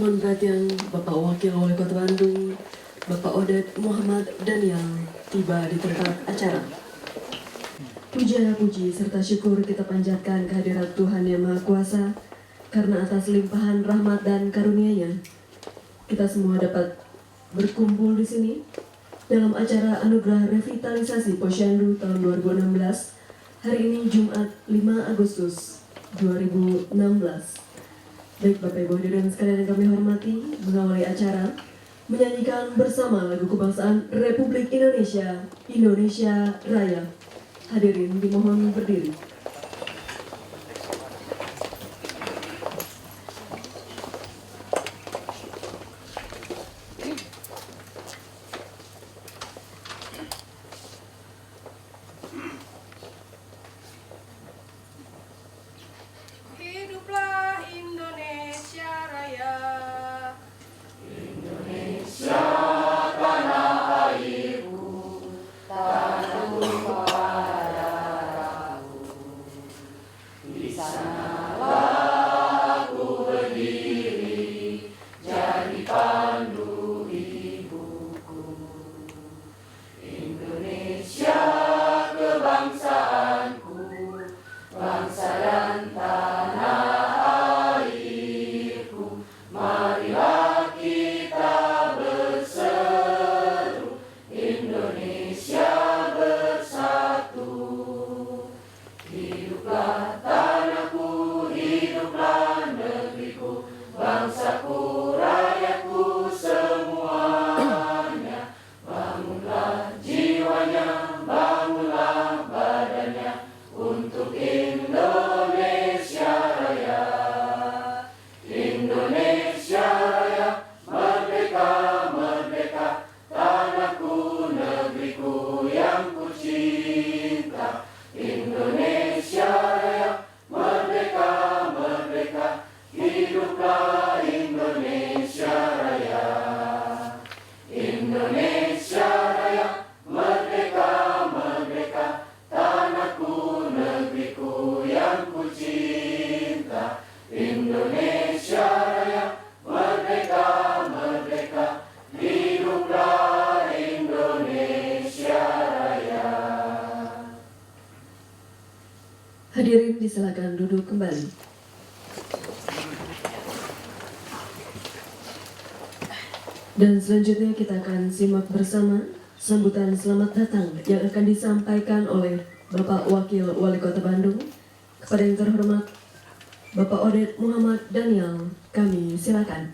Mohon perhatian Bapak Wakil Wali Kota Bandung, Bapak Odet Muhammad Daniel tiba di tempat acara. Puja puji serta syukur kita panjatkan kehadirat Tuhan Yang Maha Kuasa, karena atas limpahan rahmat dan karunia-Nya kita semua dapat berkumpul di sini dalam acara Anugerah Revitalisasi Posyandu tahun 2016. Hari ini Jumat 5 Agustus 2016. Baik Bapak Ibu hadirin sekalian yang kami hormati, mengawali acara menyanyikan bersama lagu kebangsaan Republik Indonesia, Indonesia Raya. Hadirin dimohon berdiri. Hiduplah Indonesia Raya. Hadirin disilakan duduk kembali. Dan selanjutnya kita akan simak bersama sambutan selamat datang yang akan disampaikan oleh Bapak Wakil Wali Kota Bandung. Kepada yang terhormat Bapak Odet Muhammad Daniel, kami silakan.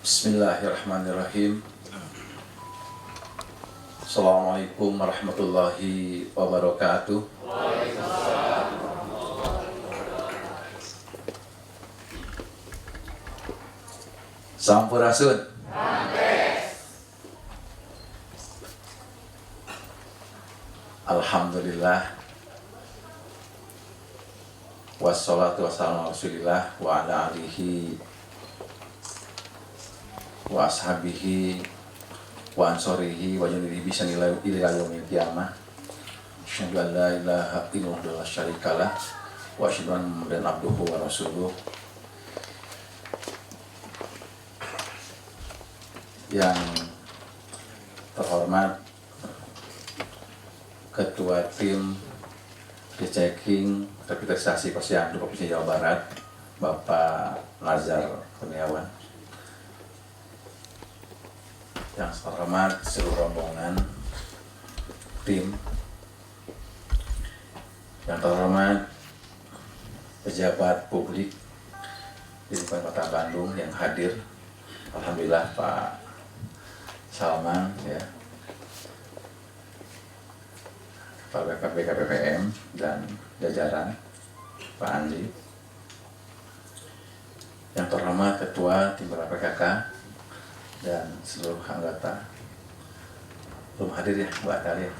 Bismillahirrahmanirrahim. Assalamualaikum warahmatullahi wabarakatuh. Sampurasun. Alhamdulillah. Wassalatu wassalamu ala Rasulillah wa ala alihi wa ashabihi wa ansorihi wa jundihi bisa ila yaumil qiyamah. Asyhadu an la ilaha illallah wa syarikalah wa asyhadu anna Muhammadan abduhu wa rasuluh. Yang terhormat Ketua Tim Rechecking Revitalisasi Posyandu Provinsi Jawa Barat, Bapak Lazar Kurniawan. Yang terhormat seluruh rombongan tim, yang terhormat pejabat publik di lingkungan Kota Bandung yang hadir, alhamdulillah Pak Salman, ya, Pak BKPM dan jajaran, Pak Andi, yang terhormat Ketua Tim PKK dan seluruh anggota. Belum hadir ya Mbak Talia.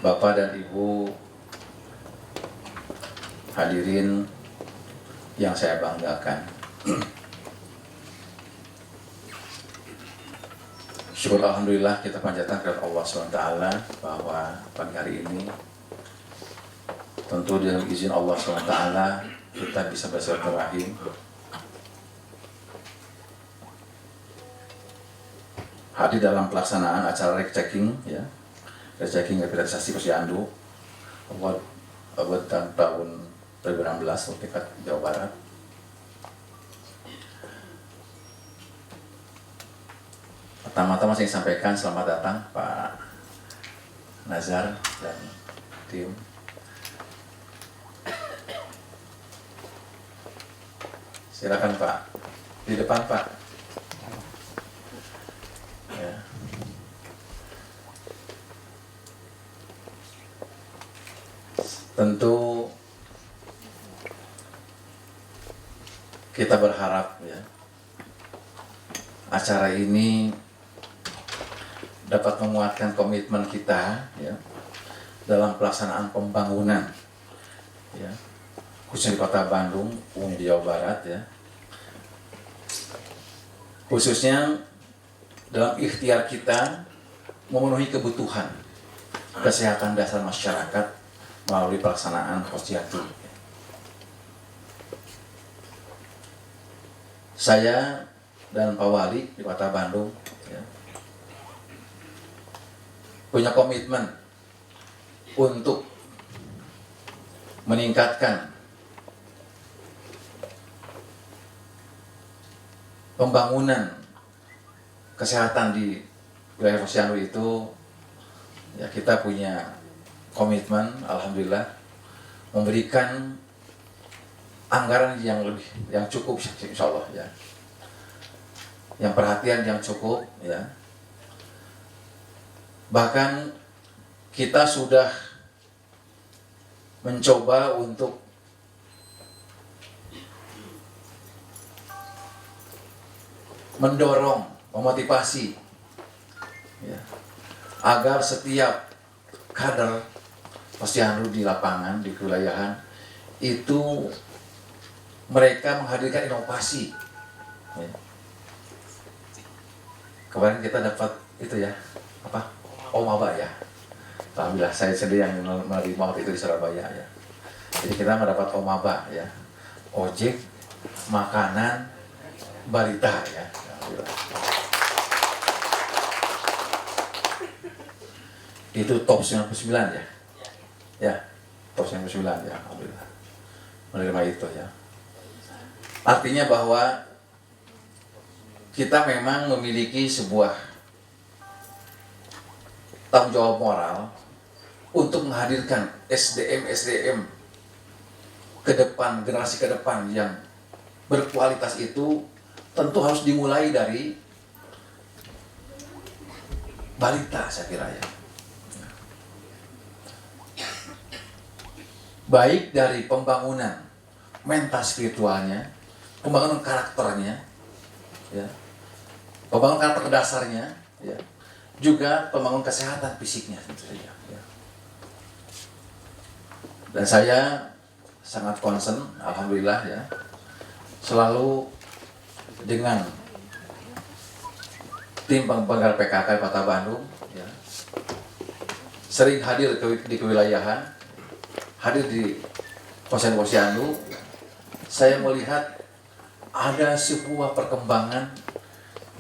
Bapak dan Ibu hadirin yang saya banggakan. Syukur alhamdulillah kita panjatkan kepada Allah SWT bahwa pagi hari ini tentu dengan izin Allah SWT kita bisa bersilaturahim, hadir dalam pelaksanaan acara rechecking ya, rechecking revitalisasi Posyandu buat tahun 2016 untuk tingkat Jawa Barat. Pertama-tama saya sampaikan selamat datang Pak Nazar dan tim. Silakan Pak, di depan Pak. Ya. Tentu kita berharap ya, acara ini dapat menguatkan komitmen kita ya dalam pelaksanaan pembangunan ya, khususnya di Kota Bandung, di Jawa Barat ya, khususnya dalam ikhtiar kita memenuhi kebutuhan kesehatan dasar masyarakat melalui pelaksanaan Posyandu. Saya dan Pak Wali di Kota Bandung ya, punya komitmen untuk meningkatkan pembangunan kesehatan di wilayah Posyandu itu. Ya, kita punya komitmen, alhamdulillah, memberikan anggaran yang cukup, insya Allah ya, yang perhatian yang cukup ya. Bahkan kita sudah mencoba untuk mendorong, memotivasi ya, agar setiap kader Posyandu di lapangan, di kewilayahan itu mereka menghadirkan inovasi ya. Kemarin kita dapat itu ya, apa? Omaba ya. Alhamdulillah saya sendiri yang menerima waktu itu di Surabaya ya. Jadi kita mendapat Omaba ya, ojek makanan balita ya. Alhamdulillah. Itu top 99 ya. Ya, top 99 ya, alhamdulillah. Menerima itu ya. Artinya bahwa kita memang memiliki sebuah tanggung jawab moral untuk menghadirkan SDM ke depan, generasi ke depan yang berkualitas. Itu tentu harus dimulai dari balita, saya kira ya. Baik dari pembangunan mental spiritualnya, pembangunan karakternya ya, pembangunan karakter dasarnya ya, juga pembangunan kesehatan fisiknya tentu saja ya. Dan saya sangat concern, alhamdulillah ya, selalu dengan tim penggerak PKK Kota Bandung ya, sering hadir di kewilayahan, hadir di Posyandu. Saya melihat ada sebuah perkembangan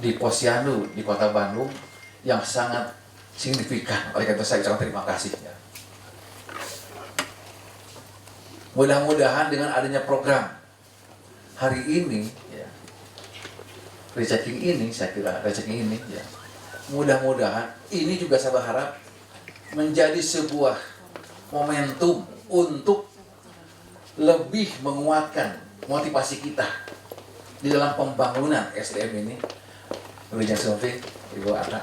di Posyandu di Kota Bandung yang sangat signifikan. Oleh karena itu saya ucapkan terima kasih ya. Mudah-mudahan dengan adanya program hari ini ya, rechecking ini, saya kira rechecking ini ya, mudah-mudahan ini juga saya berharap menjadi sebuah momentum untuk lebih menguatkan motivasi kita di dalam pembangunan SDM ini. Berikan Sofi, Ibu Ana.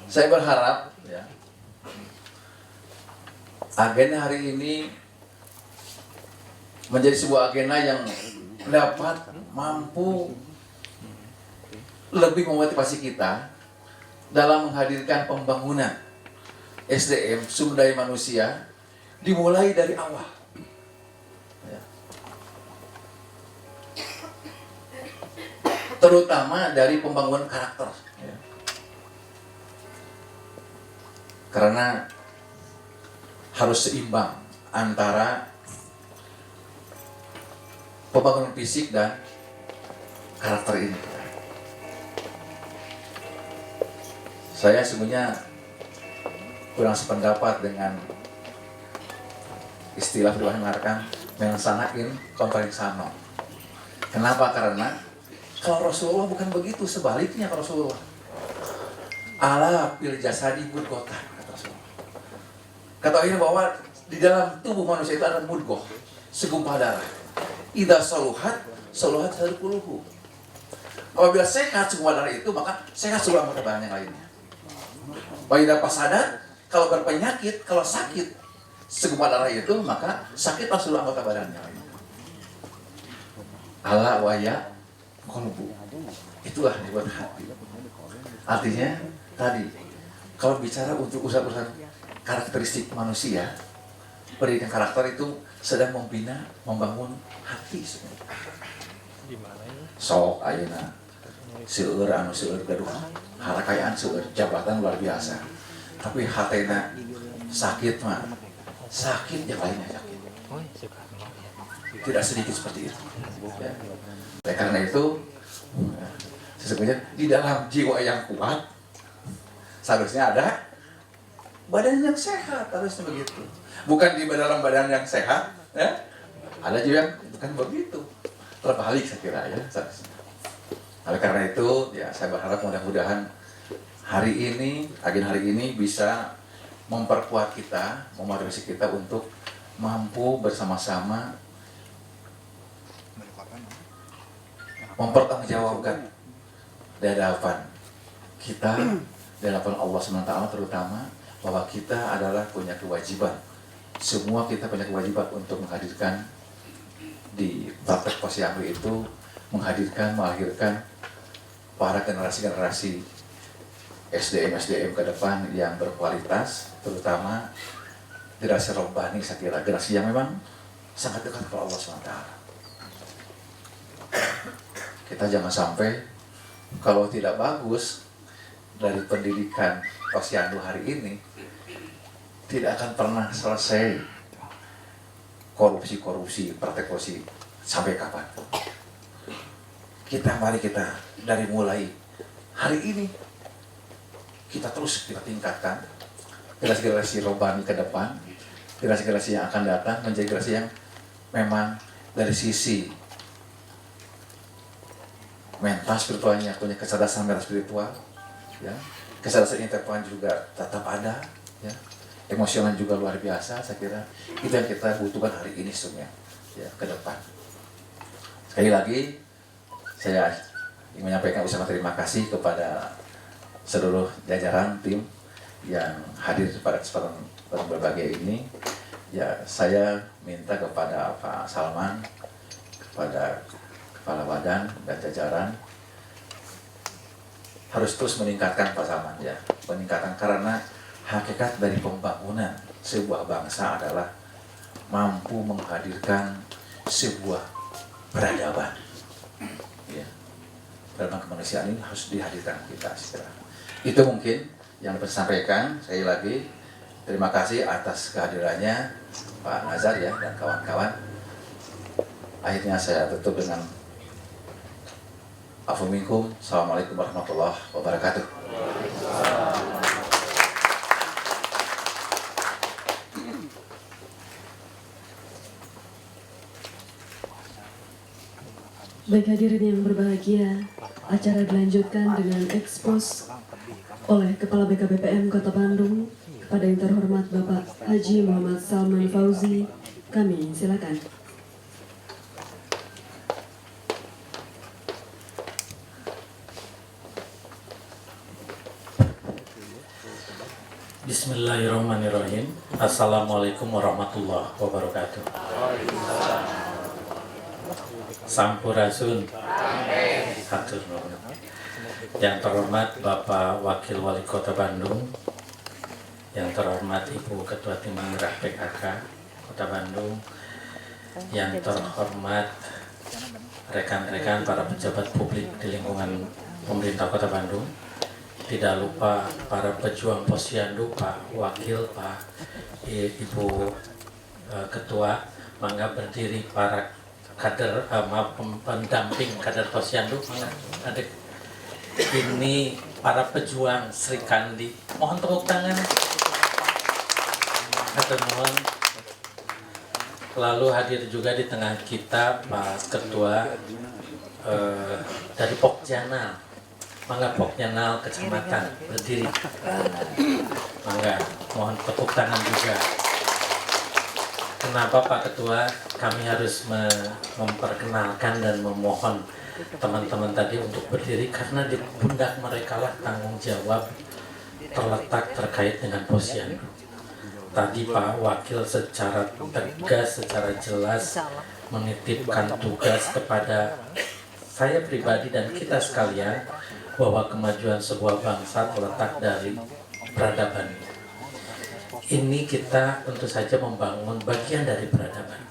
Saya berharap ya, agenda hari ini menjadi sebuah agenda yang dapat mampu lebih memotivasi kita dalam menghadirkan pembangunan SDM, sumber daya manusia, dimulai dari awal. Ya. Terutama dari pembangunan karakter. Ya. Karena harus seimbang antara pembangunan fisik dan karakter ini. Saya sebenarnya kurang sependapat dengan istilah perubahan mengatakan melaksanakan konferensi. Kenapa? Karena kalau Rasulullah bukan begitu, sebaliknya kalau Rasulullah. Ala fil jasadi mudghatan, kata Rasulullah. Ketahuilah bahwa di dalam tubuh manusia itu ada mudghah, segumpal darah. Idza saluhat, saluhat kulluhu. Apabila sehat segumpal darah itu, maka sehat seluruh anggota badan yang lainnya. Wa idza fasadat, kalau berpenyakit, kalau sakit segumpal darah itu, maka sakitlah seluruh anggota badan yang lainnya. Ala wa ya qulubu. Itulah yang dibuat hati. Artinya tadi, kalau bicara untuk urusan karakteristik manusia, pendidikan karakter itu sedang membina, membangun hati sebenarnya. Sok ayeuna seueur anu seueur gaduh harakayaan seueur jabatan luar biasa. Tapi hatena sakit mah sakit yang lainnya sakit. Tidak sedikit seperti itu. Ya. Oleh karena itu sesungguhnya di dalam jiwa yang kuat seharusnya ada badan yang sehat, harusnya begitu. Bukan di dalam badan yang sehat, ya. Ada juga yang bukan begitu. Terbalik saya kira ya. Oleh karena itu, ya saya berharap mudah-mudahan hari ini, agenda hari ini bisa memperkuat kita, memotivasi kita untuk mampu bersama-sama mempertanggungjawabkan di hadapan kita, di hadapan Allah SWT terutama, bahwa kita adalah punya kewajiban. Semua kita punya kewajiban untuk menghadirkan di praktek posyandu itu, melahirkan para generasi-generasi SDM ke depan yang berkualitas, terutama generasi robbani, saya kira generasi yang memang sangat dekat kepada Allah SWT. Kita jangan sampai kalau tidak bagus dari pendidikan posyandu hari ini, tidak akan pernah selesai korupsi, praktek korupsi sampai kapan. Mari kita dari mulai hari ini kita terus kita tingkatkan generasi robbani ke depan, generasi yang akan datang menjadi generasi yang memang dari sisi mental spiritualnya punya kecerdasan mental spiritual, ya, kecerdasan intelektual juga tetap ada, ya, emosional juga luar biasa. Saya kira itu yang kita butuhkan hari ini sebenarnya, ya, ke depan. Sekali lagi saya ingin menyampaikan ucapan terima kasih kepada seluruh jajaran tim yang hadir pada kesempatan berbagai ini. Ya, saya minta kepada Pak Salman, kepada Kepala Badan dan jajaran harus terus meningkatkan Pak Salman, ya, meningkatkan, karena hakikat dari pembangunan sebuah bangsa adalah mampu menghadirkan sebuah peradaban, ya, peradaban kemanusiaan ini harus dihadirkan kita secara. Itu mungkin yang dapat saya sampaikan. Sekali lagi terima kasih atas kehadirannya Pak Nazar, ya, dan kawan-kawan. Akhirnya saya tutup dengan afu minkum. Assalamualaikum warahmatullahi wabarakatuh. Baik hadirin yang berbahagia, acara dilanjutkan dengan ekspos oleh Kepala BKBPM Kota Bandung kepada yang terhormat Bapak Haji Muhammad Salman Fauzi. Kami silakan. Bismillahirrahmanirrahim. Assalamualaikum warahmatullahi wabarakatuh. Sampurasun. Hatur nuhun. Yang terhormat Bapak Wakil Wali Kota Bandung, yang terhormat Ibu Ketua Tim Penggerak PKK Kota Bandung, yang terhormat rekan-rekan para pejabat publik di lingkungan pemerintah Kota Bandung, tidak lupa para pejuang Posyandu, Pak Wakil, Pak Ibu Ketua, mangga berdiri para kader, pendamping kader Posyandu, adik. Ini para pejuang Sri Kandi, mohon tepuk tangan. Mohon. Lalu hadir juga di tengah kita Pak Ketua dari Pokjanal, mangga Pokjanal Kecamatan berdiri, mangga mohon tepuk tangan juga. Kenapa Pak Ketua kami harus memperkenalkan dan memohon teman-teman tadi untuk berdiri, karena di pundak mereka lah tanggung jawab terletak terkait dengan Posyandu. Tadi Pak Wakil secara tegas, secara jelas menitipkan tugas kepada saya pribadi dan kita sekalian bahwa kemajuan sebuah bangsa terletak dari peradaban. Ini kita tentu saja membangun bagian dari peradaban.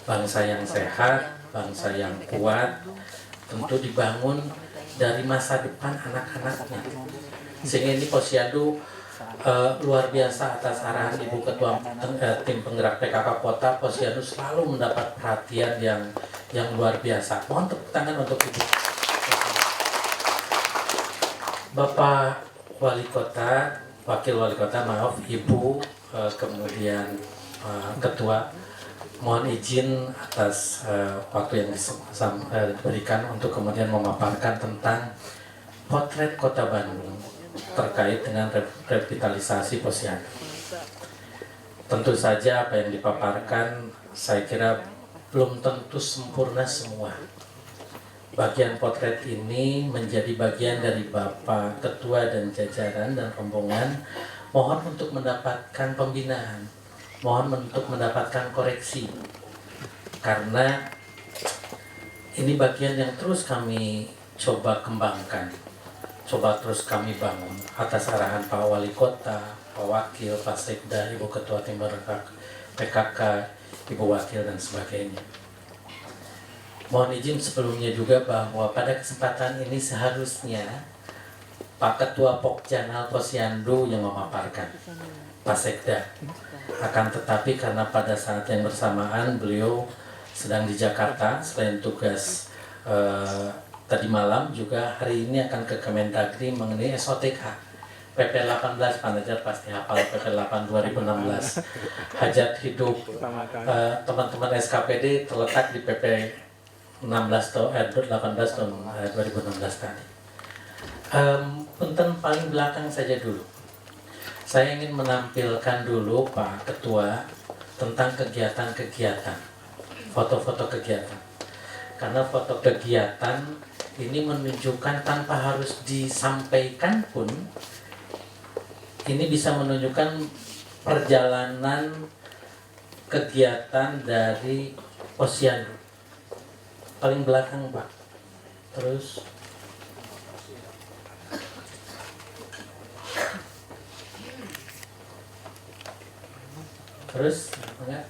Bangsa yang sehat, bangsa yang kuat, tentu dibangun dari masa depan anak-anaknya. Sehingga ini Posyandu luar biasa atas arahan Ibu Ketua Tim Penggerak PKK Kota. Posyandu selalu mendapat perhatian yang luar biasa. Mohon tepuk tangan untuk Ibu. Bapak Wali Kota, Wakil Wali Kota, maaf Ibu, kemudian Ketua, mohon izin atas waktu yang diberikan untuk kemudian memaparkan tentang potret Kota Bandung terkait dengan revitalisasi Posyandu. Tentu saja apa yang dipaparkan saya kira belum tentu sempurna semua. Bagian potret ini menjadi bagian dari Bapak Ketua dan jajaran dan rombongan. Mohon untuk mendapatkan pembinaan, mohon untuk mendapatkan koreksi, karena ini bagian yang terus kami coba kembangkan, coba terus kami bangun atas arahan Pak Wali Kota, Pak Wakil, Pak Sekda, Ibu Ketua Tim Penggerak PKK, Ibu Wakil dan sebagainya. Mohon izin sebelumnya juga bahwa pada kesempatan ini seharusnya Pak Ketua Pokjanal Posyandu yang memaparkan, Pak Sekda. Akan tetapi karena pada saat yang bersamaan beliau sedang di Jakarta, selain tugas tadi malam juga hari ini akan ke Kemendagri mengenai SOTK PP 18, Pak Najar pasti hafal PP 8 2016. Hajat hidup teman-teman SKPD terletak di PP 18 tahun 2016 tadi. Punten paling belakang saja dulu. Saya ingin menampilkan dulu Pak Ketua tentang kegiatan-kegiatan, foto-foto kegiatan. Karena foto kegiatan ini menunjukkan tanpa harus disampaikan pun, ini bisa menunjukkan perjalanan kegiatan dari Posyandu. Paling belakang Pak. Terus enggak?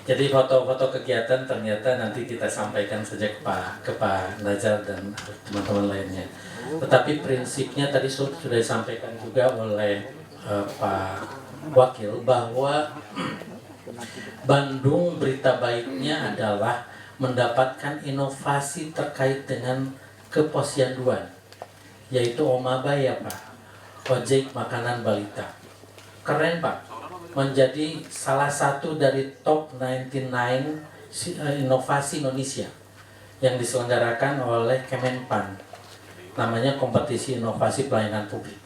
Jadi foto-foto kegiatan ternyata nanti kita sampaikan saja ke Pak Najar dan teman-teman lainnya. Tetapi prinsipnya tadi sudah disampaikan juga oleh Pak Wakil bahwa Bandung berita baiknya adalah mendapatkan inovasi terkait dengan keposyanduan, yaitu Omaba ya Pak, ojek makanan balita. Keren Pak, menjadi salah satu dari top 99 inovasi Indonesia yang diselenggarakan oleh Kemenpan, namanya kompetisi inovasi pelayanan publik.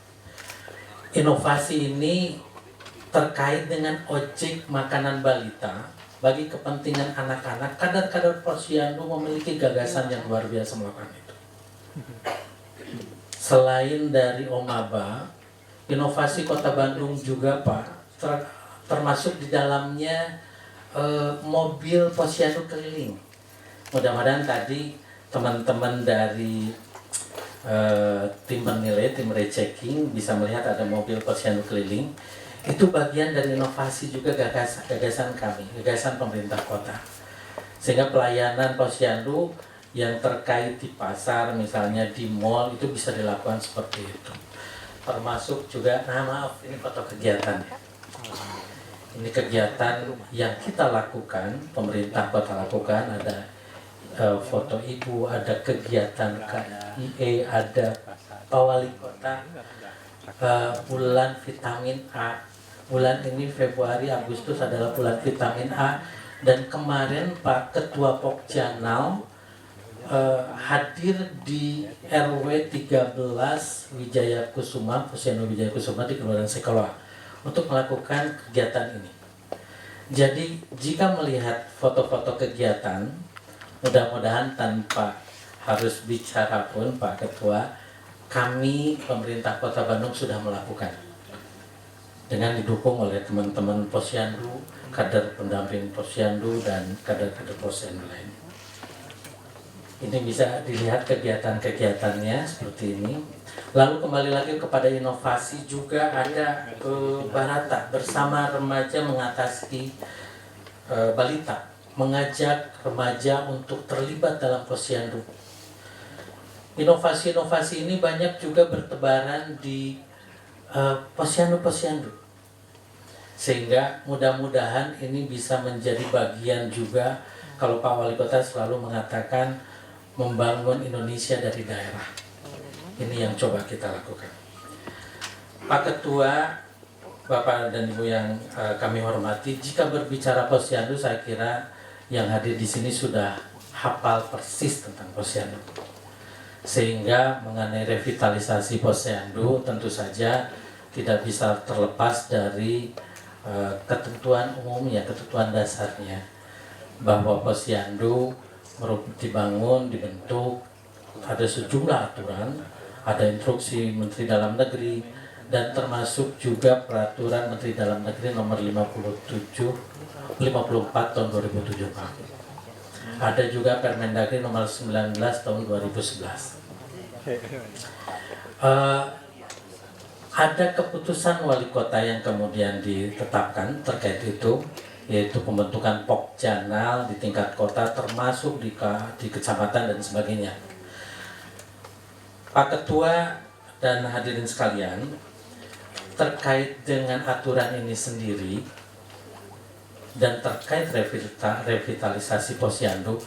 Inovasi ini terkait dengan ojek makanan balita bagi kepentingan anak-anak. Kader-kader Posyandu memiliki gagasan yang luar biasa melakukan itu. selain dari Omaba, inovasi Kota Bandung juga Pak, termasuk di dalamnya mobil posyandu keliling. Mudah-mudahan tadi teman-teman dari tim penilai, tim rechecking bisa melihat ada mobil posyandu keliling. Itu bagian dari inovasi juga gagasan kami, gagasan pemerintah kota. Sehingga pelayanan posyandu yang terkait di pasar, misalnya di mall, itu bisa dilakukan seperti itu. Termasuk juga, maaf, ini foto kegiatan ya. Ini kegiatan yang kita lakukan, pemerintah kota lakukan, ada foto ibu, ada kegiatan KIE, ada Pak Wali Kota, bulan vitamin A. Bulan ini Februari, Agustus adalah bulan vitamin A. Dan kemarin Pak Ketua Pokjanal hadir di RW 13 Wijaya Kusuma, Posyandu Wijaya Kusuma di Kelurahan Sekolah untuk melakukan kegiatan ini. Jadi jika melihat foto-foto kegiatan, mudah-mudahan tanpa harus bicara pun Pak Ketua, kami pemerintah Kota Bandung sudah melakukan dengan didukung oleh teman-teman posyandu, kader pendamping posyandu dan kader-kader posyandu lain. Ini bisa dilihat kegiatan-kegiatannya seperti ini. Lalu kembali lagi kepada inovasi juga ada Barata bersama remaja mengatasi balita, mengajak remaja untuk terlibat dalam posyandu. Inovasi-inovasi ini banyak juga bertebaran di posyandu-posyandu. Sehingga mudah-mudahan ini bisa menjadi bagian juga kalau Pak Wali Kota selalu mengatakan membangun Indonesia dari daerah. Ini yang coba kita lakukan. Pak Ketua, Bapak dan Ibu yang kami hormati, jika berbicara posyandu saya kira yang hadir di sini sudah hafal persis tentang posyandu. Sehingga mengenai revitalisasi posyandu tentu saja tidak bisa terlepas dari ketentuan umumnya, ketentuan dasarnya bahwa posyandu dibangun, dibentuk, ada sejumlah aturan, ada instruksi Menteri Dalam Negeri dan termasuk juga peraturan Menteri Dalam Negeri nomor 54 tahun 2007 Pak. Ada juga Permendagri nomor 19 tahun 2011. Ada keputusan wali kota yang kemudian ditetapkan terkait itu, yaitu pembentukan Pokjanal di tingkat kota termasuk di kecamatan dan sebagainya. Pak Ketua dan hadirin sekalian, terkait dengan aturan ini sendiri dan terkait revitalisasi posyandu,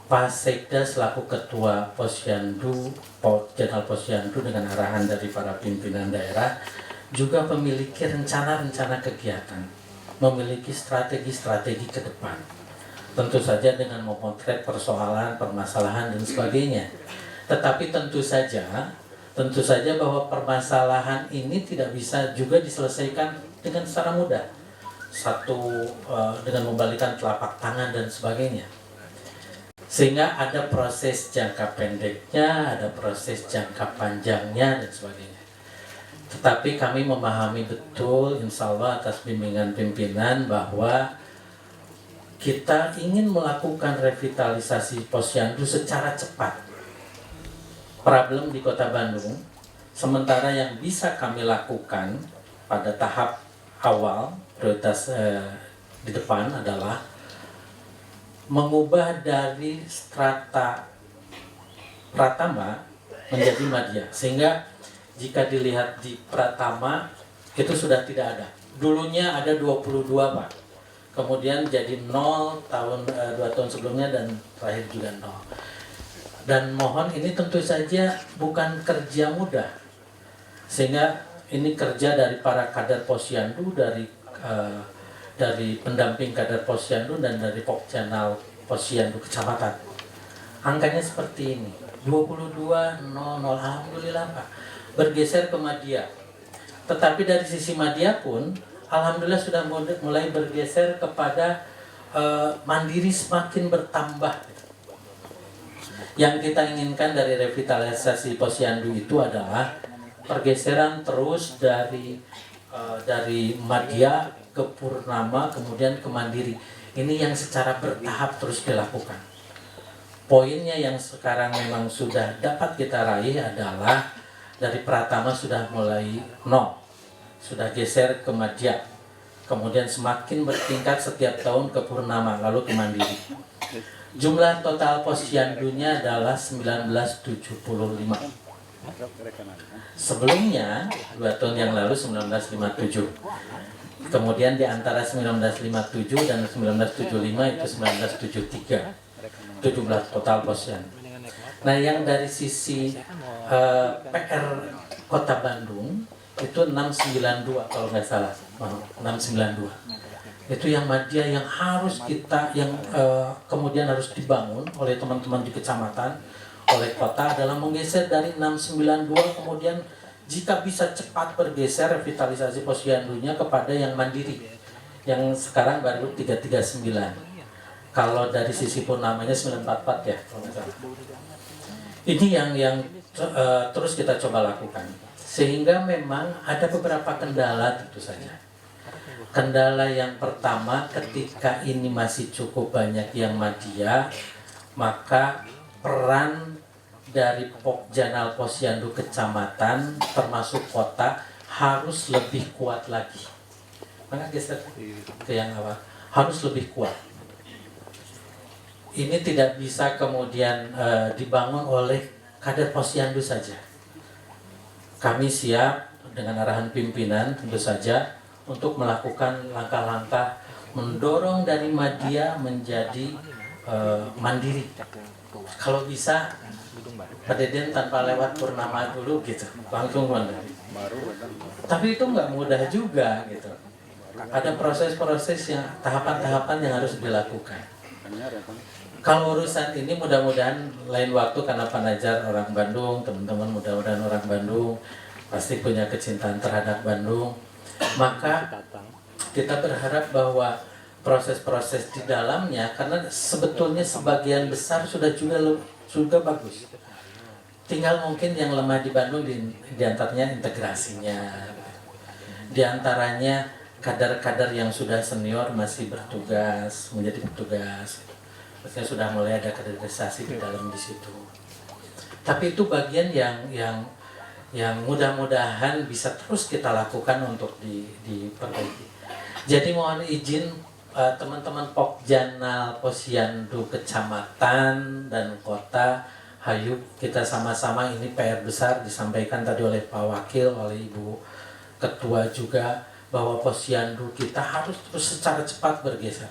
Pak Sekda selaku Ketua Posyandu, Pokjanal Posyandu dengan arahan dari para pimpinan daerah juga memiliki rencana-rencana kegiatan, memiliki strategi-strategi ke depan. Tentu saja dengan memotret persoalan, permasalahan dan sebagainya. Tetapi tentu saja bahwa permasalahan ini tidak bisa juga diselesaikan dengan secara mudah. Dengan membalikan telapak tangan dan sebagainya. Sehingga ada proses jangka pendeknya, ada proses jangka panjangnya dan sebagainya. Tetapi kami memahami betul, insya Allah atas bimbingan pimpinan bahwa kita ingin melakukan revitalisasi posyandu secara cepat. Problem di Kota Bandung, sementara yang bisa kami lakukan pada tahap awal, prioritas di depan adalah mengubah dari strata Pratama menjadi Madya. Sehingga jika dilihat di Pratama itu sudah tidak ada. Dulunya ada 22 Pak. Kemudian jadi 0 tahun 2 tahun sebelumnya dan terakhir juga 0. Dan mohon ini tentu saja bukan kerja mudah. Sehingga ini kerja dari para kader posyandu, dari pendamping kader posyandu dan dari Pokjanal posyandu kecamatan. Angkanya seperti ini, 22.00, alhamdulillah Pak. Bergeser ke Madya. Tetapi dari sisi Madya pun, alhamdulillah sudah mulai bergeser kepada mandiri semakin bertambah. Yang kita inginkan dari revitalisasi Posyandu itu adalah pergeseran terus dari Madya ke Purnama kemudian ke Mandiri. Ini yang secara bertahap terus dilakukan. Poinnya yang sekarang memang sudah dapat kita raih adalah dari Pratama sudah mulai nol, sudah geser ke Madya, kemudian semakin bertingkat setiap tahun ke Purnama, lalu ke Mandiri. Jumlah total Posyandunya adalah 1975. Sebelumnya 2 tahun yang lalu 1957. Kemudian di antara 1957 dan 1975 itu 1973. Itu jumlah total posyandu. Nah, yang dari sisi PR Kota Bandung itu 692 kalau nggak salah, 692. Itu yang Madya yang harus kita kemudian harus dibangun oleh teman-teman di kecamatan, oleh kota adalah menggeser dari 692 kemudian jika bisa cepat bergeser revitalisasi posyandunya kepada yang mandiri yang sekarang baru 339. Kalau dari sisi Purnamanya 944 ya kalau nggak salah. Ini yang terus kita coba lakukan. Sehingga memang ada beberapa kendala tentu saja. Kendala yang pertama ketika ini masih cukup banyak yang Madya, maka peran dari Pokjanal Posyandu kecamatan termasuk kota harus lebih kuat lagi. Mana geser ke yang apa? Harus lebih kuat. Ini tidak bisa kemudian dibangun oleh kader Posyandu saja. Kami siap dengan arahan pimpinan tentu saja untuk melakukan langkah-langkah mendorong dari Madya menjadi mandiri. Kalau bisa Pak Deden tanpa lewat Purnama dulu gitu, langsung mandiri. Tapi itu nggak mudah juga gitu. Ada proses-proses yang tahapan-tahapan yang harus dilakukan. Kalau urusan ini mudah-mudahan lain waktu karena Pak Najar orang Bandung, teman-teman mudah-mudahan orang Bandung pasti punya kecintaan terhadap Bandung. Maka kita berharap bahwa proses-proses di dalamnya karena sebetulnya sebagian besar sudah bagus. Tinggal mungkin yang lemah di Bandung di antaranya integrasinya. Di antaranya kader-kader yang sudah senior masih bertugas, menjadi petugas. Maksudnya sudah mulai ada kaderisasi di dalam di situ. Tapi itu bagian yang mudah-mudahan bisa terus kita lakukan untuk diperbaiki. Jadi mohon izin teman-teman Pokjanal Posyandu kecamatan dan kota, hayu kita sama-sama ini PR besar disampaikan tadi oleh Pak Wakil, oleh Ibu Ketua juga bahwa Posyandu kita harus terus secara cepat bergeser.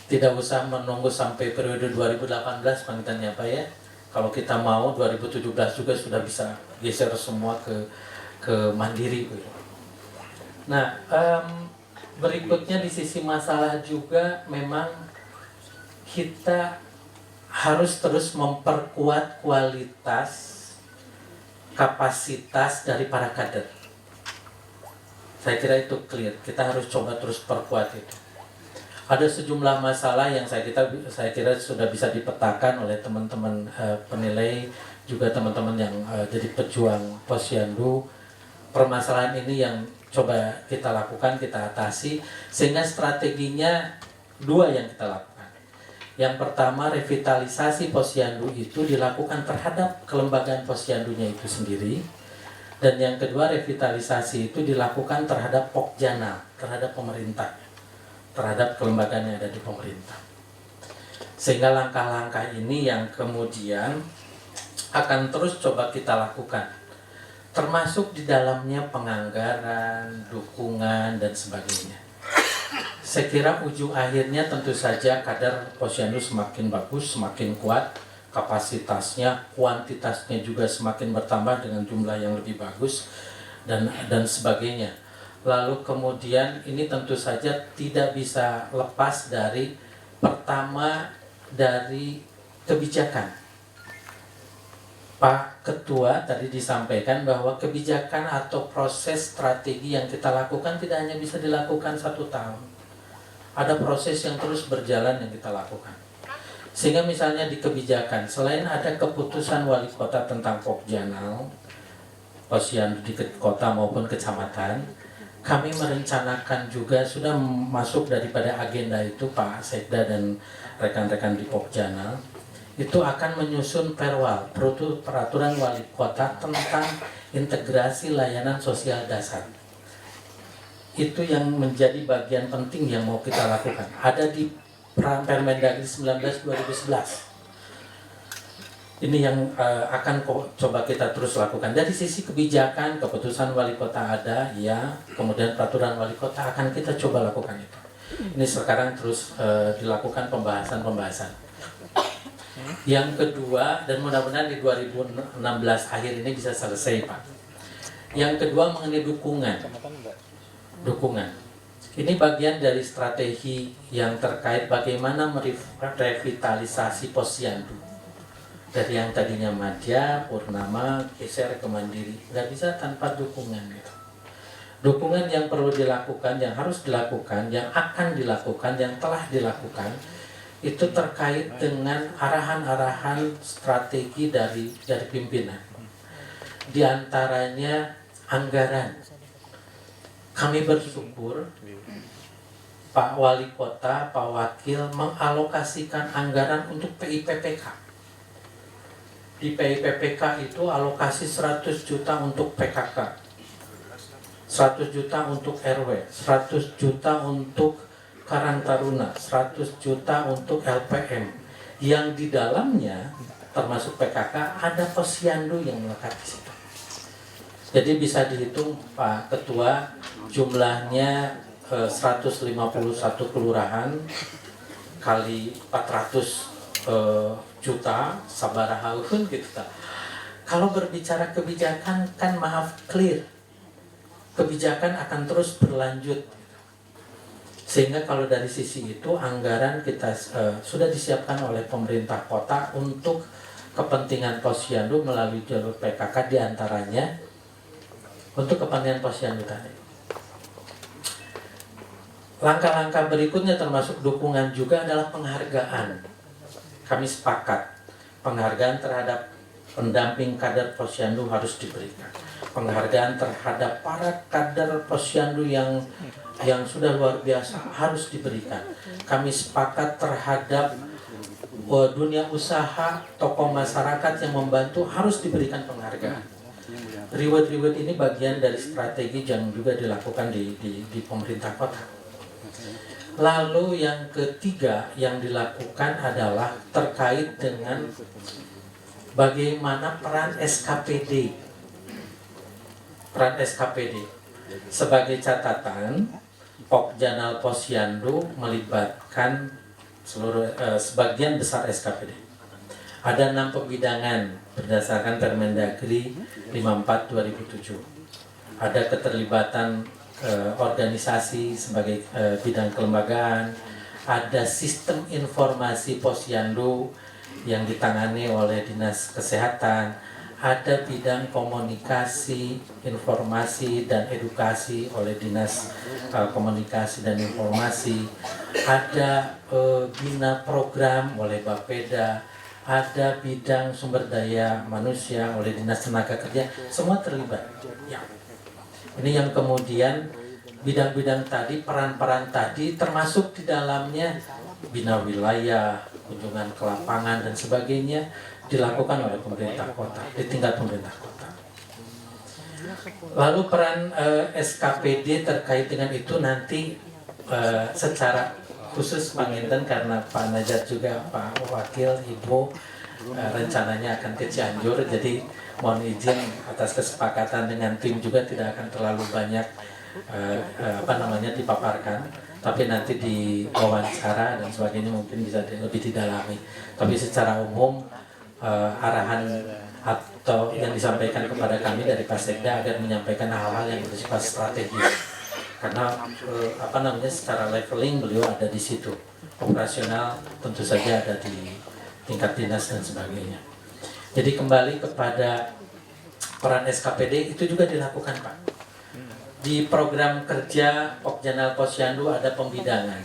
Tidak usah menunggu sampai periode 2018 panggilannya Pak ya. Kalau kita mau 2017 juga sudah bisa geser semua ke mandiri. Nah, berikutnya di sisi masalah juga memang kita harus terus memperkuat kualitas kapasitas dari para kader. Saya kira itu clear. Kita harus coba terus perkuat itu. Ada sejumlah masalah yang saya kira sudah bisa dipetakan oleh teman-teman penilai, juga teman-teman yang jadi pejuang Posyandu. Permasalahan ini yang coba kita lakukan, kita atasi, sehingga strateginya dua yang kita lakukan. Yang pertama, revitalisasi Posyandu itu dilakukan terhadap kelembagaan Posyandunya itu sendiri. Dan yang kedua, revitalisasi itu dilakukan terhadap Pokjanal, terhadap pemerintah, terhadap kelembagaan yang ada di pemerintah. Sehingga langkah-langkah ini yang kemudian akan terus coba kita lakukan, termasuk di dalamnya penganggaran, dukungan, dan sebagainya. Saya kira ujung akhirnya tentu saja kader Posyandu semakin bagus, semakin kuat, kapasitasnya, kuantitasnya juga semakin bertambah dengan jumlah yang lebih bagus, dan sebagainya. Lalu kemudian ini tentu saja tidak bisa lepas dari pertama dari kebijakan. Pak Ketua tadi disampaikan bahwa kebijakan atau proses strategi yang kita lakukan tidak hanya bisa dilakukan 1 tahun. Ada proses yang terus berjalan yang kita lakukan. Sehingga misalnya di kebijakan, selain ada keputusan wali kota tentang Pokjanal, posyandu di kota maupun kecamatan, kami merencanakan juga sudah masuk daripada agenda itu Pak Sekda dan rekan-rekan di Pokjanal, itu akan menyusun perwal, peraturan wali kota tentang integrasi layanan sosial dasar. Itu yang menjadi bagian penting yang mau kita lakukan. Ada di Permendagri 19/2011. Ini yang akan coba kita terus lakukan. Dari sisi kebijakan, keputusan wali kota ada, ya, kemudian peraturan wali kota akan kita coba lakukan itu. Ini sekarang terus dilakukan pembahasan-pembahasan. Yang kedua, dan mudah-mudahan di 2016 akhir ini bisa selesai Pak. Yang kedua mengenai dukungan. Ini bagian dari strategi yang terkait bagaimana merevitalisasi posyandu. Dari yang tadinya madya, purnama, geser ke mandiri. Nggak bisa tanpa dukungan gitu. Dukungan yang perlu dilakukan, yang harus dilakukan, yang akan dilakukan, yang telah dilakukan, itu terkait dengan arahan-arahan strategi dari pimpinan. Di antaranya anggaran. Kami bersyukur Pak Wali Kota, Pak Wakil mengalokasikan anggaran untuk PIPPK. Di PIPPK itu alokasi 100 juta untuk PKK, 100 juta untuk RW, 100 juta untuk Karang Taruna, 100 juta untuk LPM. Yang di dalamnya termasuk PKK ada posyandu yang melekat di situ. Jadi bisa dihitung Pak Ketua, jumlahnya 151 kelurahan kali 400 juta sabarahaun gitu. Kalau berbicara kebijakan kan maaf clear, kebijakan akan terus berlanjut. Sehingga kalau dari sisi itu anggaran kita sudah disiapkan oleh pemerintah kota untuk kepentingan posyandu melalui jalur PKK diantaranya untuk kepentingan posyandu tadi. Langkah-langkah berikutnya termasuk dukungan juga adalah penghargaan. Kami sepakat penghargaan terhadap pendamping kader posyandu harus diberikan. Penghargaan terhadap para kader posyandu yang sudah luar biasa harus diberikan. Kami sepakat terhadap dunia usaha, tokoh masyarakat yang membantu harus diberikan penghargaan. Reward ini bagian dari strategi yang juga dilakukan di pemerintah kota. Lalu yang ketiga yang dilakukan adalah terkait dengan bagaimana peran SKPD. Peran SKPD. Sebagai catatan, Pokjanal Posyandu melibatkan sebagian besar SKPD. Ada 6 pembidangan berdasarkan Permendagri 54/2007. Ada keterlibatan organisasi sebagai bidang kelembagaan, ada sistem informasi posyandu yang ditangani oleh Dinas Kesehatan, ada bidang komunikasi, informasi, dan edukasi oleh Dinas Komunikasi dan Informasi, ada bina program oleh Bapeda, ada bidang sumber daya manusia oleh Dinas Tenaga Kerja, semua terlibat. Ya. Ini yang kemudian bidang-bidang tadi, peran-peran tadi termasuk di dalamnya bina wilayah, kunjungan ke lapangan dan sebagainya dilakukan oleh pemerintah kota, di tingkat pemerintah kota. Lalu peran SKPD terkait dengan itu nanti secara khusus menginten karena Pak Najat juga Pak Wakil, Ibu rencananya akan ke Cianjur, jadi mohon izin atas kesepakatan dengan tim juga tidak akan terlalu banyak dipaparkan, tapi nanti di wawancara dan sebagainya mungkin bisa lebih didalami. Tapi secara umum arahan atau yang disampaikan kepada kami dari Pak Sekda agar menyampaikan hal-hal yang bersifat strategis. Karena secara leveling beliau ada di situ, operasional tentu saja ada di tingkat dinas dan sebagainya. Jadi kembali kepada peran SKPD itu juga dilakukan Pak. Di program kerja Pokjanal Posyandu ada pembidangan.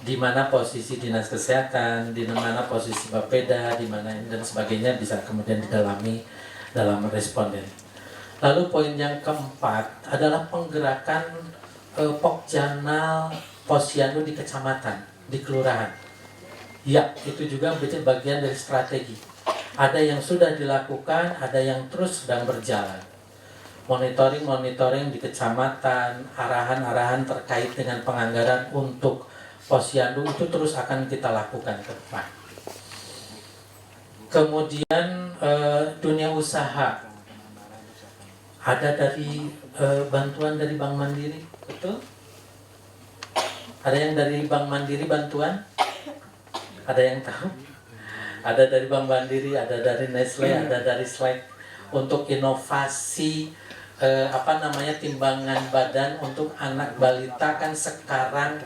di mana posisi dinas kesehatan, di mana posisi Bapeda, di mana ini dan sebagainya bisa kemudian didalami dalam responden. Lalu poin yang keempat adalah penggerakan Pokjanal Posyandu di kecamatan, di kelurahan. Ya, itu juga menjadi bagian dari strategi. Ada yang sudah dilakukan, ada yang terus sedang berjalan. Monitoring di kecamatan, arahan-arahan terkait dengan penganggaran untuk Posyandu itu terus akan kita lakukan ke depan. Kemudian dunia usaha, ada dari bantuan dari Bank Mandiri, betul? Ada yang dari Bank Mandiri bantuan? Ada yang tahu? Ada dari Bank Mandiri, ada dari Nestle, ada dari Slack untuk inovasi timbangan badan untuk anak balita. Kan sekarang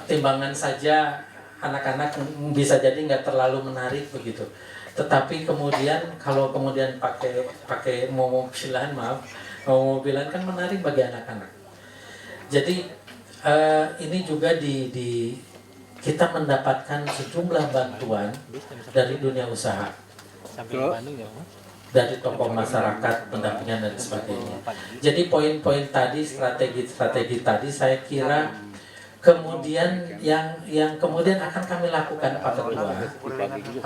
timbangan saja anak-anak bisa jadi nggak terlalu menarik begitu. Tetapi kemudian kalau kemudian pakai mobilan kan menarik bagi anak-anak. Jadi ini juga kita mendapatkan sejumlah bantuan dari dunia usaha, dari tokoh masyarakat, pendampingan dan sebagainya. Jadi poin-poin tadi, strategi tadi saya kira kemudian yang kemudian akan kami lakukan Pak Ketua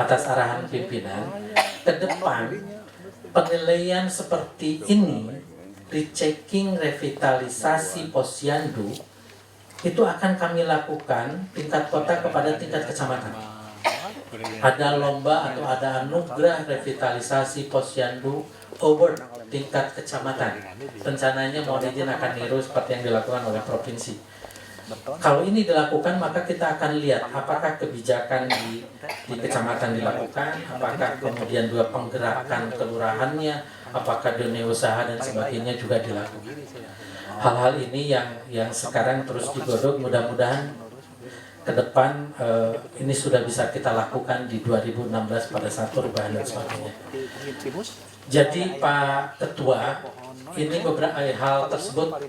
atas arahan pimpinan ke depan, penilaian seperti ini, rechecking revitalisasi Posyandu itu akan kami lakukan tingkat kota kepada tingkat kecamatan. Ada lomba atau ada anugerah revitalisasi Posyandu Award tingkat kecamatan. Rencananya mohon izin akan niru seperti yang dilakukan oleh provinsi. Kalau ini dilakukan, maka kita akan lihat apakah kebijakan di kecamatan dilakukan, apakah kemudian dua penggerakan kelurahannya, apakah dunia usaha dan sebagainya juga dilakukan. Hal-hal ini yang sekarang terus digodok, mudah-mudahan ke depan ini sudah bisa kita lakukan di 2016 pada saat perubahan dan sebagainya. Jadi Pak Ketua, ini beberapa hal tersebut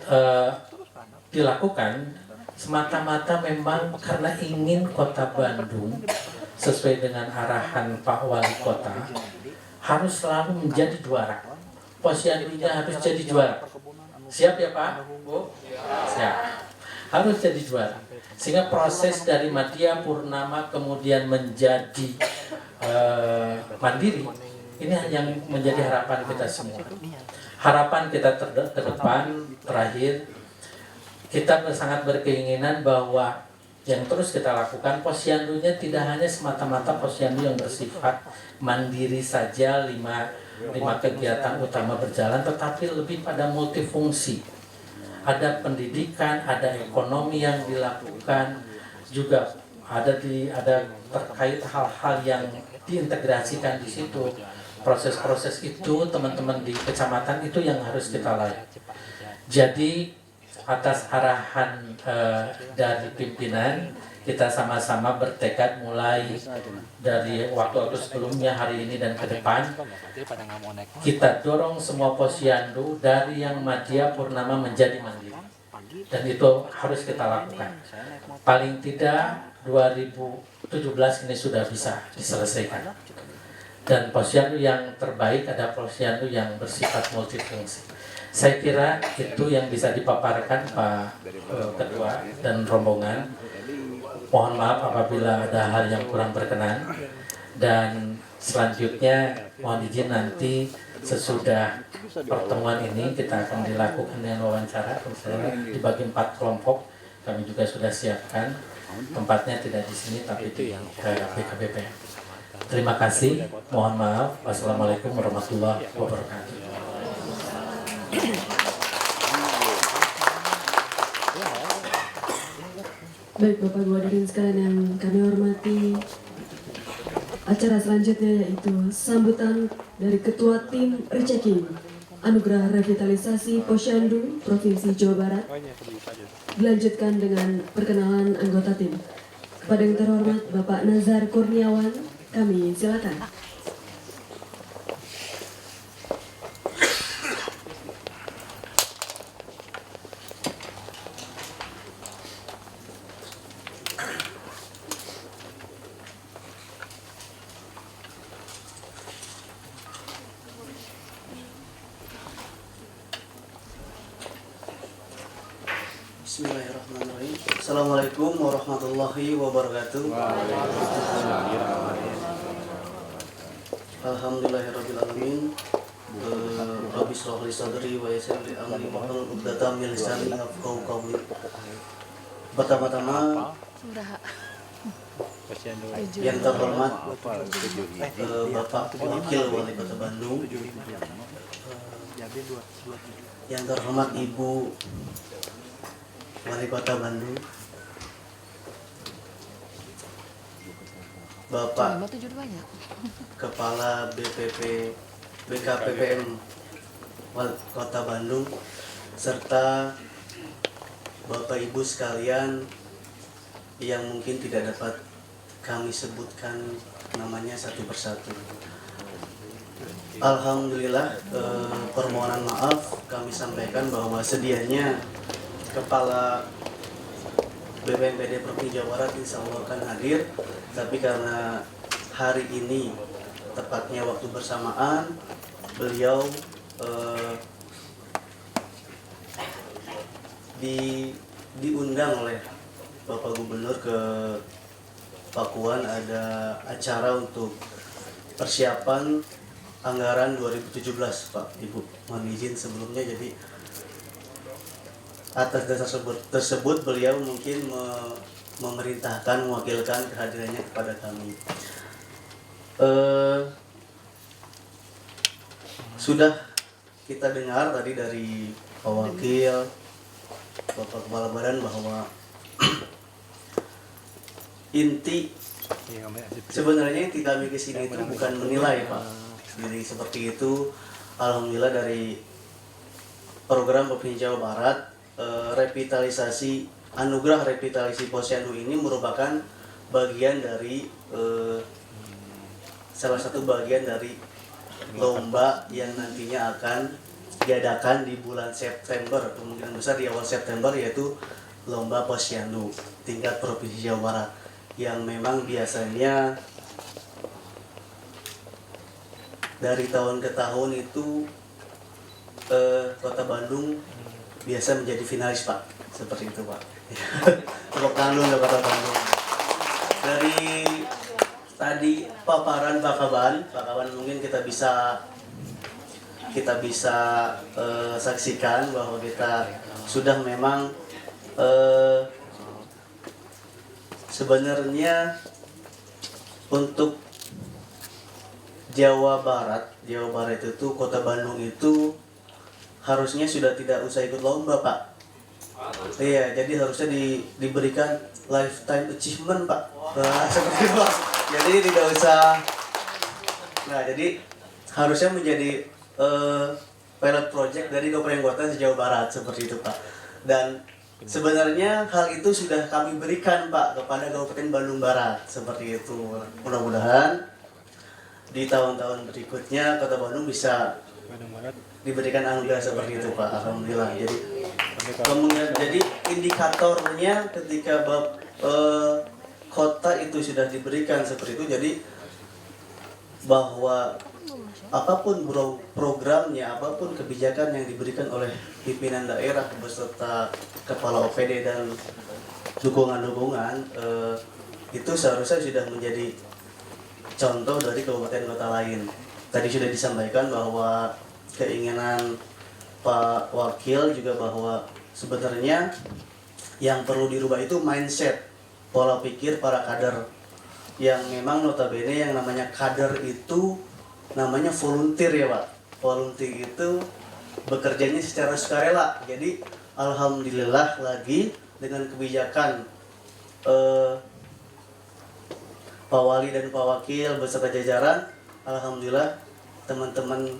dilakukan semata-mata memang karena ingin Kota Bandung sesuai dengan arahan Pak Wali Kota harus selalu menjadi juara. Posyandunya harus jadi juara. Siap ya Pak? Bu? Siap. Harus jadi juara. Sehingga proses dari Madya Purnama kemudian menjadi mandiri, ini yang menjadi harapan kita semua. Harapan kita ke depan terakhir, kita sangat berkeinginan bahwa yang terus kita lakukan Posyandunya tidak hanya semata-mata Posyandu yang bersifat mandiri saja, lima kegiatan utama berjalan, tetapi lebih pada multifungsi. Ada pendidikan, ada ekonomi yang dilakukan, juga ada terkait hal-hal yang diintegrasikan di situ. Proses-proses itu teman-teman di kecamatan itu yang harus kita layani. Jadi atas arahan dari pimpinan, kita sama-sama bertekad mulai dari waktu-waktu sebelumnya, hari ini dan ke depan, kita dorong semua Posyandu dari yang Madya Purnama menjadi mandiri. Dan itu harus kita lakukan. Paling tidak 2017 ini sudah bisa diselesaikan. Dan Posyandu yang terbaik ada Posyandu yang bersifat multifungsi. Saya kira itu yang bisa dipaparkan Pak Ketua dan rombongan. Mohon maaf apabila ada hal yang kurang berkenan. Dan selanjutnya mohon izin nanti sesudah pertemuan ini kita akan dilakukan dengan wawancara. Misalnya dibagi 4 kelompok, kami juga sudah siapkan. Tempatnya tidak di sini tapi di BKBP. Terima kasih. Mohon maaf. Wassalamualaikum warahmatullahi wabarakatuh. Baik Bapak Ibu hadirin sekalian yang kami hormati, acara selanjutnya yaitu sambutan dari Ketua Tim Rechecking Anugerah Revitalisasi Posyandu Provinsi Jawa Barat. Dilanjutkan dengan perkenalan anggota tim. Kepada yang terhormat Bapak Nazar Kurniawan, kami silakan. Bismillahirrahmanirrahim. Assalamualaikum warahmatullahi wabarakatuh. Alhamdulillahirrabbilalamin. Rabbi shrah li sadri wa yassir li amri wahlul 'uqdatam min lisani yafqahu qawli. Pertama-tama yang terhormat Bapak Wakil Wali Kota Bandung, yang terhormat Ibu Wali Kota Bandung, Bapak Kepala BKPPM Wali Kota Bandung, serta Bapak Ibu sekalian yang mungkin tidak dapat kami sebutkan namanya satu persatu. Alhamdulillah, permohonan maaf kami sampaikan bahwa sedianya Kepala BPMPD Provinsi Jawa Barat insya Allah akan hadir, tapi karena hari ini tepatnya waktu bersamaan beliau diundang oleh Bapak Gubernur ke Pakuan, ada acara untuk persiapan anggaran 2017 Pak Ibu. Mohon izin sebelumnya, jadi atas dasar tersebut beliau mungkin memerintahkan, mewakilkan kehadirannya kepada kami. Sudah kita dengar tadi dari Pak Wakil, Bapak Kepala Badan bahwa inti sebenarnya inti kami kesini itu bukan menilai Pak. Jadi seperti itu. Alhamdulillah dari program Provinsi Jawa Barat, revitalisasi anugerah revitalisasi Posyandu ini merupakan bagian dari salah satu bagian dari lomba yang nantinya akan diadakan di bulan September, kemungkinan besar di awal September, yaitu lomba Posyandu tingkat Provinsi Jawa Barat, yang memang biasanya dari tahun ke tahun itu Kota Bandung biasa menjadi finalis Pak, seperti itu Pak. Tepuk tangan untuk Kota Bandung. Dari tadi paparan Pak Kaban mungkin kita bisa saksikan bahwa kita sudah memang sebenarnya untuk Jawa Barat itu Kota Bandung itu harusnya sudah tidak usah ikut lomba Pak. Iya, jadi harusnya diberikan lifetime achievement Pak. Seperti itu Pak. Jadi tidak usah. Nah, jadi harusnya menjadi pilot project dari Kabupaten Kota Jawa Barat, seperti itu Pak. Dan sebenarnya hal itu sudah kami berikan Pak kepada Kabupaten Bandung Barat, seperti itu. Mudah-mudahan di tahun-tahun berikutnya Kota Bandung bisa diberikan anugerah seperti itu Pak. Alhamdulillah. Jadi indikatornya ketika kota itu sudah diberikan seperti itu, jadi bahwa apapun programnya, apapun kebijakan yang diberikan oleh pimpinan daerah beserta kepala OPD dan dukungan-dukungan, itu seharusnya sudah menjadi contoh dari kabupaten kota lain. Tadi sudah disampaikan bahwa keinginan Pak Wakil juga bahwa sebenarnya yang perlu dirubah itu mindset, pola pikir para kader, yang memang notabene yang namanya kader itu namanya volunteer ya Pak. Volunteer itu bekerjanya secara sukarela. Jadi alhamdulillah lagi dengan kebijakan Pak Wali dan Pak Wakil beserta jajaran, alhamdulillah teman-teman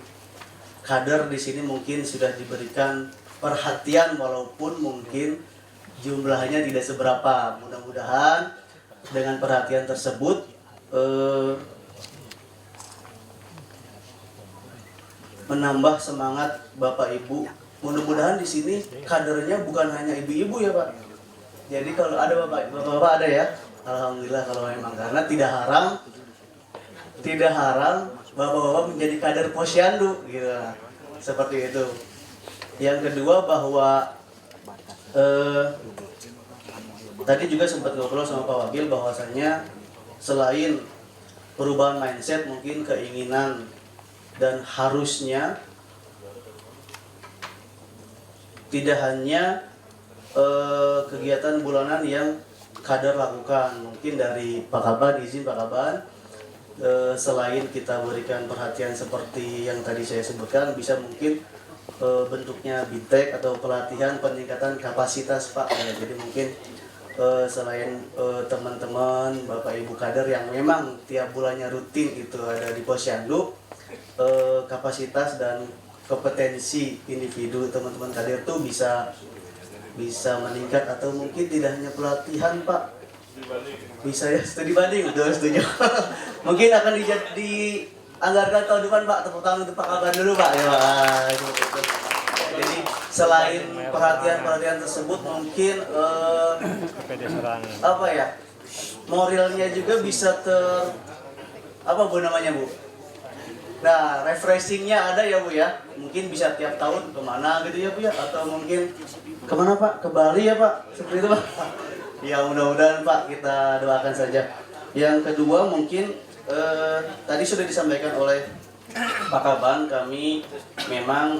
kader di sini mungkin sudah diberikan perhatian walaupun mungkin jumlahnya tidak seberapa. Mudah-mudahan dengan perhatian tersebut menambah semangat Bapak Ibu. Mudah-mudahan di sini kadernya bukan hanya ibu-ibu ya Pak. Jadi kalau ada bapak-bapak ada ya. Alhamdulillah kalau memang, karena tidak haram bapak-bapak menjadi kader Posyandu gitu. Seperti itu. Yang kedua bahwa Tadi juga sempat ngobrol sama Pak Wakil bahwasanya selain perubahan mindset, mungkin keinginan dan harusnya tidak hanya kegiatan bulanan yang kader lakukan, mungkin dari Pak Kaban, izin Pak Kaban, selain kita berikan perhatian seperti yang tadi saya sebutkan, bisa mungkin bentuknya BITEK atau pelatihan peningkatan kapasitas Pak. Ya, jadi mungkin selain teman-teman Bapak Ibu kader yang memang tiap bulannya rutin itu ada di Posyandu, kapasitas dan kompetensi individu teman-teman kader tuh bisa meningkat, atau mungkin tidak hanya pelatihan Pak, bisa ya studi banding, betul setuju. Mungkin akan dianggarkan tahun depan Pak, tepuk tangan untuk Pak Kaban dulu Pak. Ya Pak. Jadi selain perhatian tersebut mungkin apa ya, moralnya juga bisa apa Bu namanya Bu? Nah, refreshingnya ada ya Bu ya, mungkin bisa tiap tahun kemana gitu ya Bu ya, atau mungkin kemana Pak? Ke Bali ya Pak, seperti itu Pak. Ya mudah-mudahan Pak, kita doakan saja. Yang kedua mungkin tadi sudah disampaikan oleh Pak Kaban, kami memang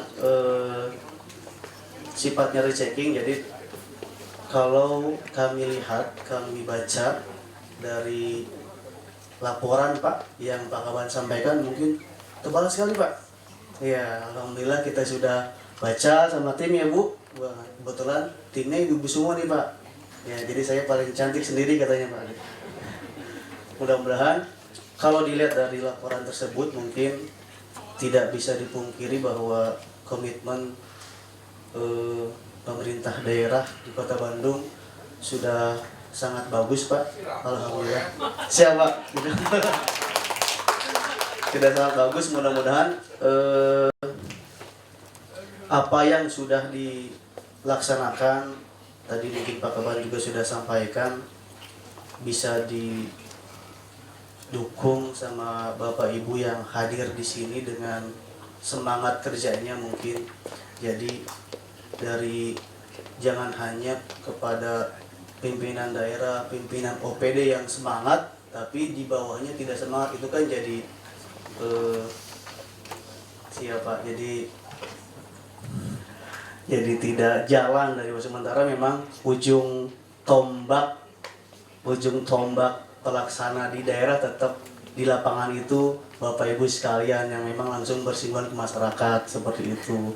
sifatnya rechecking, jadi kalau kami lihat, kami baca dari laporan Pak yang Pak Kaban sampaikan mungkin tebal sekali Pak. Ya, alhamdulillah kita sudah baca sama tim ya Bu. Wah, kebetulan timnya ibu semua nih Pak. Ya, jadi saya paling cantik sendiri katanya Pak. Mudah-mudahan kalau dilihat dari laporan tersebut mungkin tidak bisa dipungkiri bahwa komitmen pemerintah daerah di Kota Bandung sudah sangat bagus Pak. Alhamdulillah. Siap Pak. Sudah sangat bagus, mudah-mudahan apa yang sudah dilaksanakan tadi mungkin Pak Kaban juga sudah sampaikan bisa didukung sama Bapak Ibu yang hadir di sini dengan semangat kerjanya mungkin. Jadi dari jangan hanya kepada pimpinan daerah, pimpinan OPD yang semangat, tapi di bawahnya tidak semangat, itu kan jadi siapa? Jadi tidak jalan dari sementara memang ujung tombak pelaksana di daerah tetap di lapangan itu Bapak Ibu sekalian yang memang langsung bersinggungan ke masyarakat seperti itu.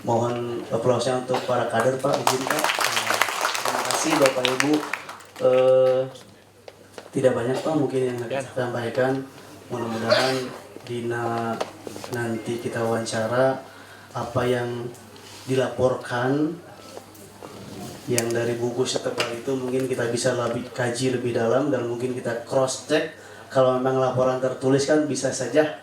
Mohon aplausnya untuk para kader Pak, izin Pak. Terima kasih Bapak Ibu. Tidak banyak Pak mungkin yang akan saya sampaikan. Mudah-mudahan Dina nanti kita wawancara apa yang dilaporkan yang dari buku setebal itu mungkin kita bisa lebih kaji lebih dalam dan mungkin kita cross check. Kalau memang laporan tertulis kan bisa saja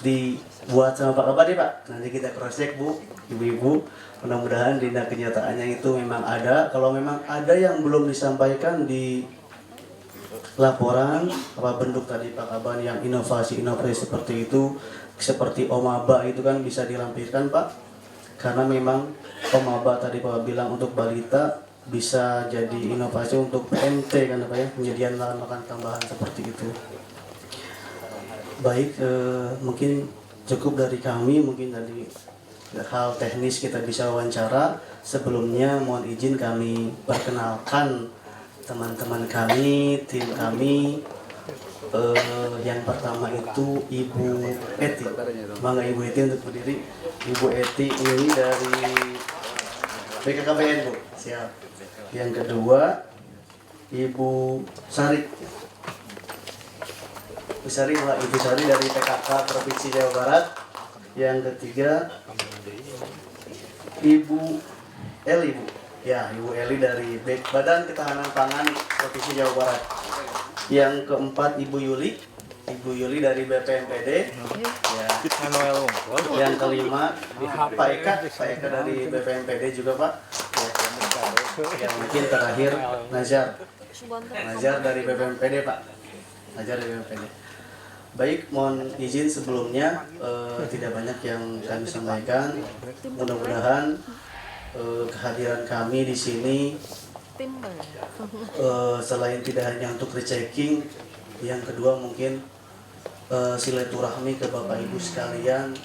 dibuat sama Pak Kabar ya Pak. Nanti kita cross check Bu, Ibu-ibu. Mudah-mudahan di kenyataannya itu memang ada. Kalau memang ada yang belum disampaikan di laporan apa bentuk tadi Pak Kaban yang inovasi seperti itu, seperti Omaba itu kan bisa dilampirkan Pak. Karena memang Omaba tadi Pak bilang untuk balita bisa jadi inovasi untuk PMT kan Pak ya, penyediaan lahan makan tambahan seperti itu. Baik, mungkin cukup dari kami, mungkin dari hal teknis kita bisa wawancara. Sebelumnya mohon izin kami perkenalkan teman-teman kami, tim kami. Yang pertama itu Ibu Eti. Mangga Ibu Eti untuk berdiri. Ibu Eti ini dari BKKBN Bu. Siap. Yang kedua Ibu Sari. Ibu Sari dari PKK Provinsi Jawa Barat. Yang ketiga Ibu Eli Bu. Ya, Ibu Eli dari Badan Ketahanan Pangan Provinsi Jawa Barat. Yang keempat Ibu Yuli dari BPMPD. Ya. Yang kelima Pak Eka dari BPMPD juga Pak. Ya. Yang mungkin terakhir Nazar dari BPMPD Pak. Nazar dari BPMPD. Baik, mohon izin sebelumnya tidak banyak yang kami sampaikan. Mudah-mudahan kehadiran kami di sini selain tidak hanya untuk rechecking, yang kedua mungkin silaturahmi ke Bapak Ibu sekalian.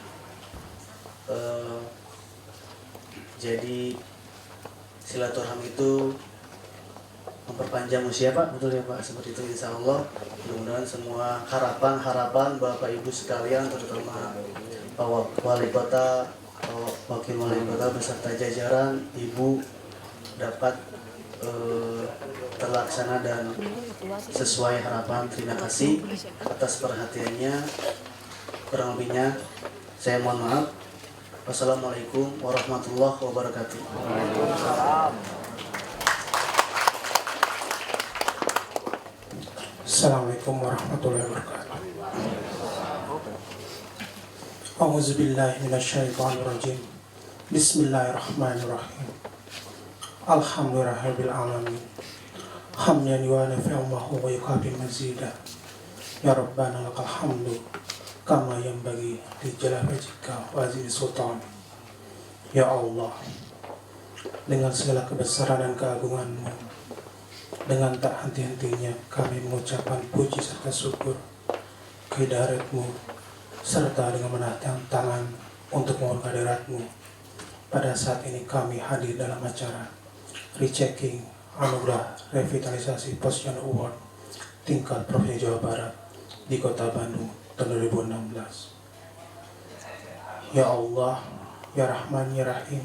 Jadi silaturahmi itu memperpanjang usia Pak, betul ya Pak, seperti itu insya Allah. Mudah-mudahan semua harapan Bapak Ibu sekalian, terutama Pak Wali Kota, Wakil Wali Kota beserta jajaran Ibu dapat terlaksana dan sesuai harapan. Terima kasih atas perhatiannya. Kurang lebihnya saya mohon maaf. Wassalamualaikum warahmatullahi wabarakatuh. Assalamualaikum warahmatullahi wabarakatuh. A'udzubillahi minasyaitonirrajim. Bismillahirrahmanirrahim. Alhamdulillahirabbil alamin. Hamdan wa nafi'ahu wa yukafi mazida. Ya Rabbana lakal hamdu kama yanbaghi li jalali wajhika wa azimi sultan. Ya Allah, dengan segala kebesaran dan keagungan-Mu, dengan tak henti-hentinya kami mengucapkan puji serta syukur kehadirat-Mu, serta dengan menahan tangan untuk mohon kehadirat-Mu. Pada saat ini kami hadir dalam acara rechecking Anugerah Revitalisasi Posyandu Award tingkat Provinsi Jawa Barat di Kota Bandung tahun 2016. Ya Allah, Ya Rahman, Ya Rahim,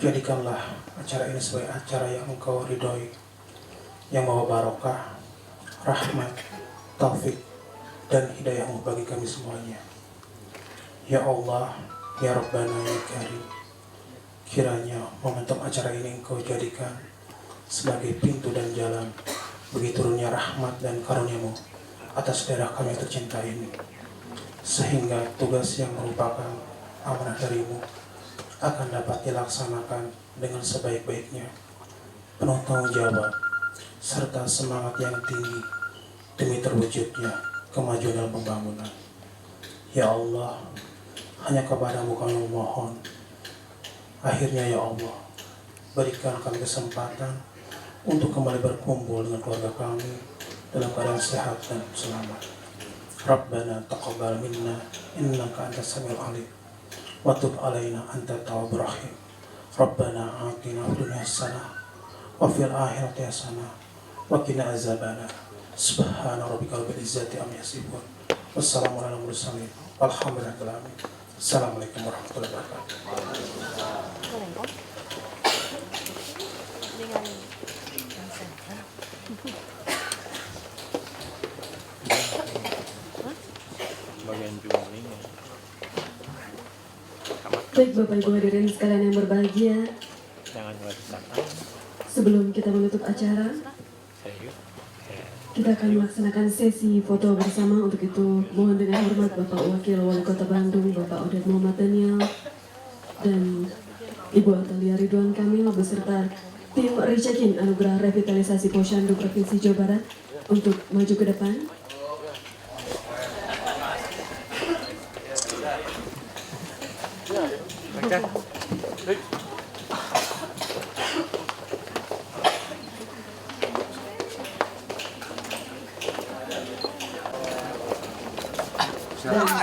jadikanlah acara ini sebagai acara yang Engkau ridhoi, yang membawa barokah, rahmat, taufik, dan hidayah-Mu bagi kami semuanya. Ya Allah, Ya Rabbana, Ya Karim, kiranya momentum acara ini Engkau jadikan sebagai pintu dan jalan bagi turunnya rahmat dan karunia-Mu atas daerah kami tercinta ini, sehingga tugas yang merupakan amanah dari-Mu akan dapat dilaksanakan dengan sebaik-baiknya, penuh tanggung jawab serta semangat yang tinggi demi terwujudnya kemajuan dalam pembangunan. Ya Allah, hanya kepada-Mu kami memohon. Akhirnya ya Allah, berikan kami kesempatan untuk kembali berkumpul dengan keluarga kami dalam keadaan sehat dan selamat. Rabbana taqabbal minna innaka antas samiul alim wa tub alaina antat tawwabur rahim. Rabbana atina fid dunya hasanah wa fil akhirati hasanah wa qina azabannar. Subhana rabbika rabbil izzati amma yasifun. Wassalamu ala mursalin. Walhamdulillahi rabbil alamin. Assalamualaikum warahmatullahi wabarakatuh. Baik Bapak Ibu hadirin sekalian yang berbahagia, sebelum kita menutup acara, kita akan melaksanakan sesi foto bersama. Untuk itu mohon dengan hormat Bapak Wakil Wali Kota Bandung, Bapak Oded Muhammad Daniel, dan Ibu Atalia Ridwan Kamil beserta tim rechecking Anugerah Revitalisasi Posyandu Provinsi Jawa Barat untuk maju ke depan.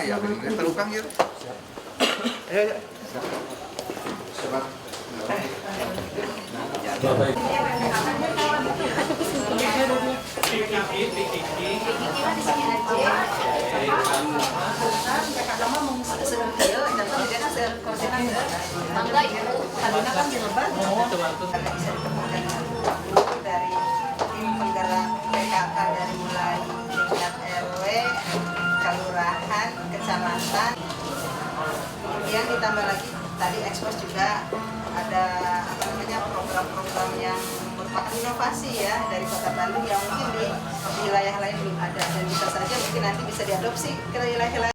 Ya, terukang gitu. Ayo. Dari tim penggerak PKK dari mulai tingkat RW, kelurahan, kecamatan, kemudian ditambah lagi tadi ekspos juga ada program-program yang merupakan inovasi ya dari Kota Bandung yang mungkin di wilayah lain belum ada, dan bisa saja mungkin nanti bisa diadopsi ke wilayah lain.